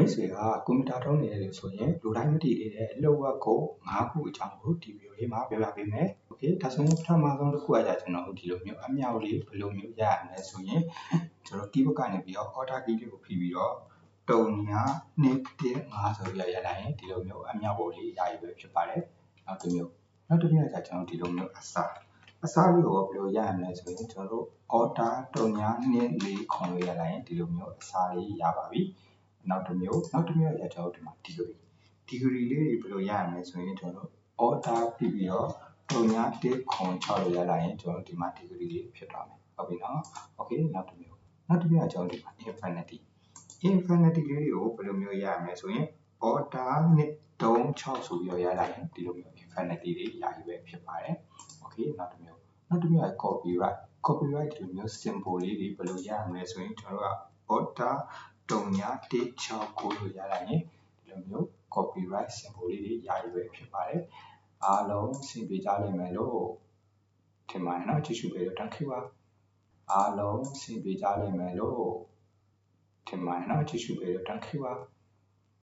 မိတ်ဆွေကကွန်ပျူတာသုံးနေတယ်ဆိုရင်လူတိုင်းမသိသေးတဲ့လှုပ်ဝက်ကို၅ခုအကြောင်းကိုဒီဗီဒီယိုလေးမှာပြောပြပေးမယ်။ Okay ဒါဆိုရင်ပထမဆုံးတစ်ခုကကျွန်တော်တို့ဒီလိုမျိုးအမြောက်လေးဘယ်လိုမျိုးရရမလဲဆိုရင်ကျွန်တော် keyboard ကနေပြီးတော့ order key လေးကိုဖိပြီးတော့တုံညာ2 1 5ဆိုပြီးရလိုက်ရင်ဒီလိုမျိုးအမြောက်ပုံလေးရရပဲဖြစ်ပါတယ်။နောက်တစ်မျိုးကကျွန်တော်ဒီလိုမျိုးအစားလေးကိုဘယ်လိုရရမလဲဆိုရင်ကျွန်တော်တို့ order တုံညာ2 4ခွန်လို့ရလိုက်ရင်ဒီလိုမျိုးအစားလေးရပါပြီ။နောက်တစ်မျိုးကကျွန်တော်တို့ဒီမှာ degree လေးတွေဘယ်လိုရရမလဲဆိုရင်ကျွန်တော်တို့ order ပြီးပြီးတော့တုံညာ1ခွန်6လို့ရလိုက်ရင်ကျွန်တော်တို့ဒီမှာ degree လေးဖြစ်သွားမယ်ဟုတ်ပြီနော်။ Okay နောက်တစ်မျိုးကကျွန်တော်တို့ဒီမှာ infinity လေးတွေကိုဘယ်လိုမျိုးရရမလဲဆိုရင် order 2 3 6ဆိုပြီးတော့ရလိုက်ရင်ဒီလိုမျိုး infinity တွေရပြီပဲဖြစ်ပါတယ်။ Okay နောက်တစ်မျိုးက copyright ဒီလိုမျိုး symbol လေးတွေဘယ်လိုရရမလဲဆိုရင်ကျွန်တော်တို့က order တုံညာ1 6 9လို့ရလိုက်ရင်ဒီလိုမျိုး copyright symbol လေးတွေရပြီပဲဖြစ်ပါတယ်။အားလုံးအဆင်ပြေကြလိမ့်မယ်လို့ထင်ပါတယ်နော်ကြည့်ရှုပေးလို့ thank you ပါအားလုံးအဆင်ပြေကြလိမ့်မယ်လို့ထင်ပါတယ်နော်ကြည့်ရှုပေးလို့ thank you ပါ